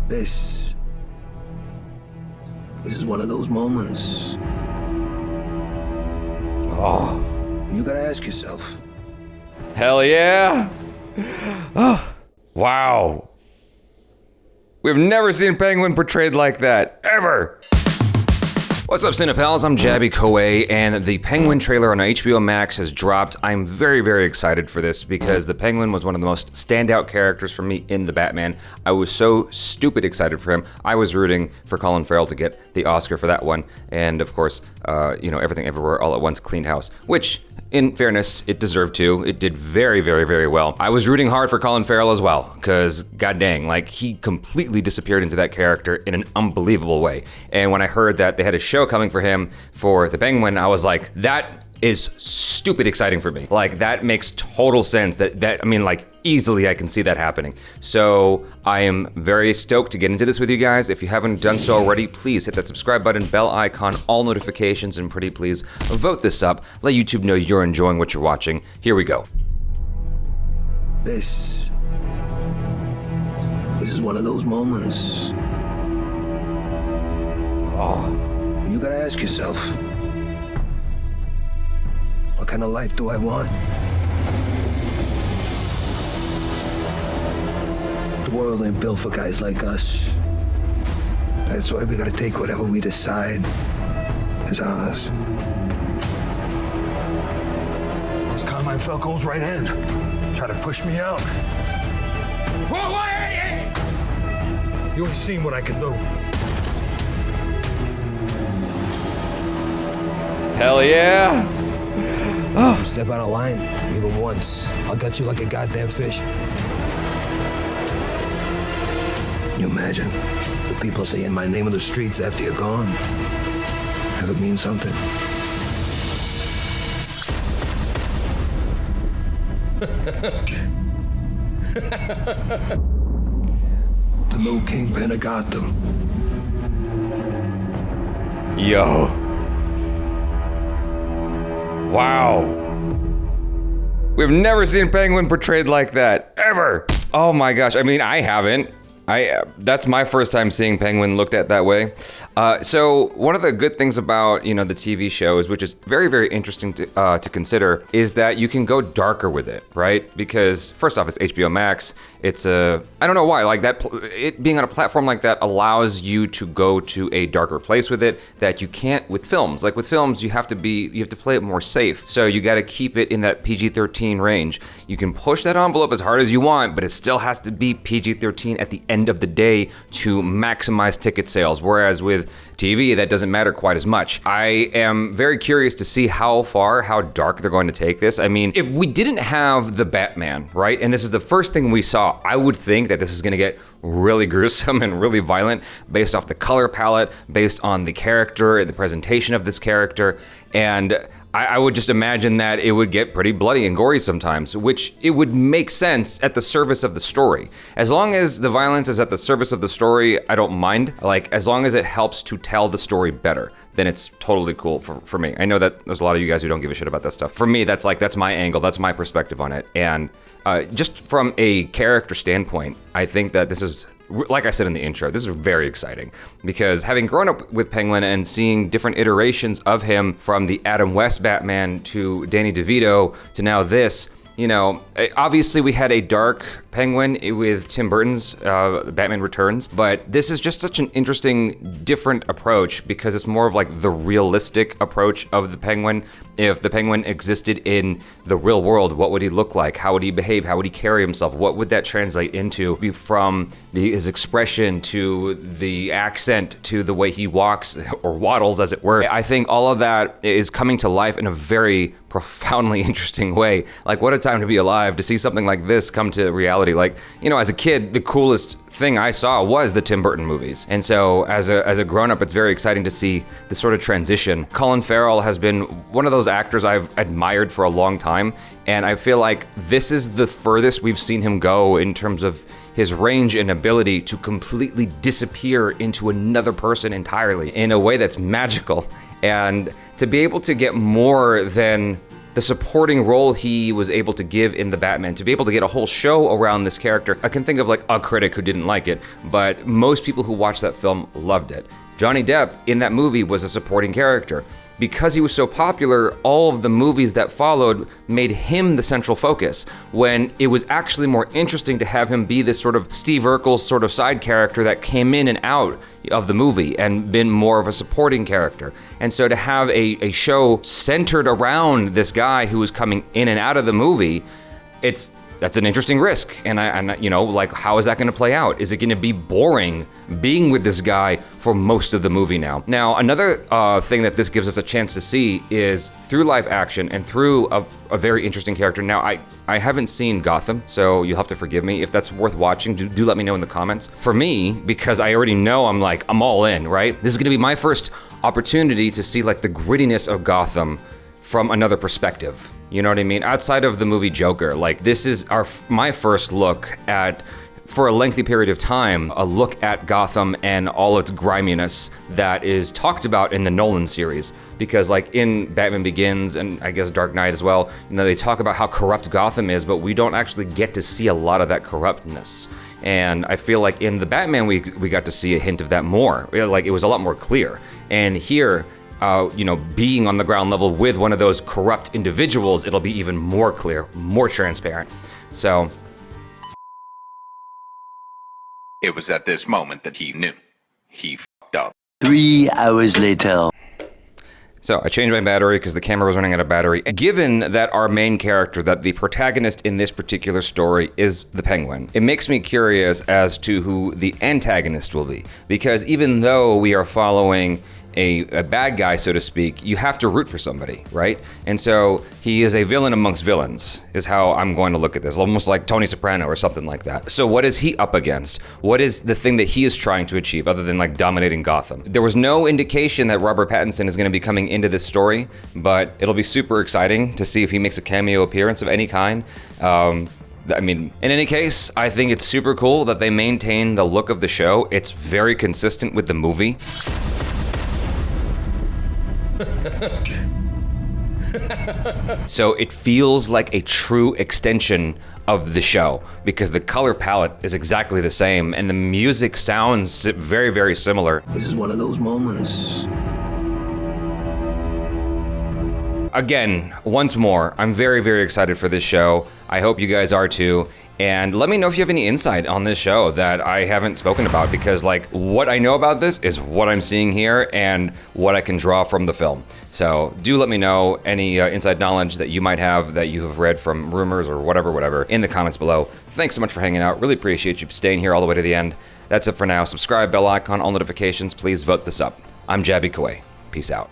This is one of those moments. Oh. You gotta ask yourself. Hell yeah. Oh. Wow. We've never seen Penguin portrayed like that, ever. What's up, Cinepals? I'm Jabby Koei, and the Penguin trailer on HBO Max has dropped. I'm very, very excited for this because the Penguin was one of the most standout characters for me in the Batman. I was so stupid excited for him. I was rooting for Colin Farrell to get the Oscar for that one, and of course, Everything Everywhere All at Once cleaned house, which, in fairness, it deserved to. It did very, very, very well. I was rooting hard for Colin Farrell as well, because god dang, like, he completely disappeared into that character in an unbelievable way. And when I heard that they had a show coming for him for the Penguin, I was like, that is stupid exciting for me. Like, that makes total sense. Easily I can see that happening. So I am very stoked to get into this with you guys. If you haven't done so already, please hit that subscribe button, bell icon, all notifications, and pretty please vote this up. Let YouTube know you're enjoying what you're watching. Here we go. This is one of those moments. Oh. You gotta ask yourself, what kind of life do I want? The world ain't built for guys like us. That's why we gotta take whatever we decide is ours. This Carmine Falco's right hand. Try to push me out. Whoa, hey! You ain't seen what I can do. Hell yeah. You step out of line, even once, I'll gut you like a goddamn fish. Can you imagine the people saying my name in the streets after you're gone? Have it mean something? The new Kingpin of Gotham. Yo. Wow. We've never seen Penguin portrayed like that, ever. Oh my gosh, I mean, I haven't. That's my first time seeing Penguin looked at that way. So one of the good things about, the TV shows, which is very, very interesting to consider, is that you can go darker with it, right? Because first off, it's HBO Max. It's I don't know why, like that, it being on a platform like that allows you to go to a darker place with it that you can't with films. Like with films, you have to play it more safe. So you got to keep it in that PG-13 range. You can push that envelope as hard as you want, but it still has to be PG-13 at the end of the day to maximize ticket sales. Whereas with TV, that doesn't matter quite as much. I am very curious to see how dark they're going to take this. I mean, if we didn't have the Batman, right, and this is the first thing we saw, I would think that this is gonna get really gruesome and really violent based off the color palette, based on the character, the presentation of this character, and I would just imagine that it would get pretty bloody and gory sometimes, which it would make sense at the service of the story. As long as the violence is at the service of the story, I don't mind. Like, as long as it helps to tell the story better, then it's totally cool for me. I know that there's a lot of you guys who don't give a shit about that stuff. For me, that's my angle, that's my perspective on it. And just from a character standpoint, I think that this is, like I said in the intro, this is very exciting because having grown up with Penguin and seeing different iterations of him from the Adam West Batman to Danny DeVito to now this, obviously we had a dark Penguin with Tim Burton's Batman Returns, but this is just such an interesting, different approach because it's more of like the realistic approach of the Penguin. If the Penguin existed in the real world, what would he look like? How would he behave? How would he carry himself? What would that translate into? From his expression to the accent to the way he walks or waddles, as it were. I think all of that is coming to life in a very profoundly interesting way. Like, what a time to be alive to see something like this come to reality. Like, as a kid, the coolest thing I saw was the Tim Burton movies. And so as a grown-up, it's very exciting to see this sort of transition. Colin Farrell has been one of those actors I've admired for a long time, and I feel like this is the furthest we've seen him go in terms of his range and ability to completely disappear into another person entirely in a way that's magical. And to be able to get more than the supporting role he was able to give in the Batman, to be able to get a whole show around this character. I can think of like a critic who didn't like it, but most people who watched that film loved it. Johnny Depp in that movie was a supporting character. Because he was so popular, all of the movies that followed made him the central focus, when it was actually more interesting to have him be this sort of Steve Urkel sort of side character that came in and out of the movie and been more of a supporting character. And so to have a show centered around this guy who was coming in and out of the movie, that's an interesting risk. And I you know, like, how is that gonna play out? Is it gonna be boring being with this guy for most of the movie now? Now, another thing that this gives us a chance to see is through live action and through a very interesting character. Now, I haven't seen Gotham, so you'll have to forgive me. If that's worth watching, do let me know in the comments. For me, because I already know I'm all in, right? This is gonna be my first opportunity to see like the grittiness of Gotham from another perspective. You know what I mean? Outside of the movie Joker, like, this is my first look at, for a lengthy period of time, a look at Gotham and all its griminess that is talked about in the Nolan series. Because like in Batman Begins and I guess Dark Knight as well, you know, they talk about how corrupt Gotham is, but we don't actually get to see a lot of that corruptness. And I feel like in the Batman we got to see a hint of that more. Like, it was a lot more clear. And here, you know, being on the ground level with one of those corrupt individuals, it'll be even more clear, more transparent. So. It was at this moment that he knew. He fucked up. 3 hours later. So I changed my battery because the camera was running out of battery. Given that our main character, that the protagonist in this particular story is the Penguin, it makes me curious as to who the antagonist will be. Because even though we are following a bad guy, so to speak, you have to root for somebody, right? And so he is a villain amongst villains, is how I'm going to look at this, almost like Tony Soprano or something like that. So what is he up against? What is the thing that he is trying to achieve other than like dominating Gotham? There was no indication that Robert Pattinson is going to be coming into this story, but it'll be super exciting to see if he makes a cameo appearance of any kind. I mean, in any case, I think it's super cool that they maintain the look of the show. It's very consistent with the movie. So it feels like a true extension of the show because the color palette is exactly the same and the music sounds very, very similar. This is one of those moments. Again, once more, I'm very, very excited for this show. I hope you guys are too. And let me know if you have any insight on this show that I haven't spoken about, because like what I know about this is what I'm seeing here and what I can draw from the film. So do let me know any inside knowledge that you might have that you have read from rumors or whatever in the comments below. Thanks so much for hanging out. Really appreciate you staying here all the way to the end. That's it for now. Subscribe, bell icon, all notifications. Please vote this up. I'm Jabby Kaway. Peace out.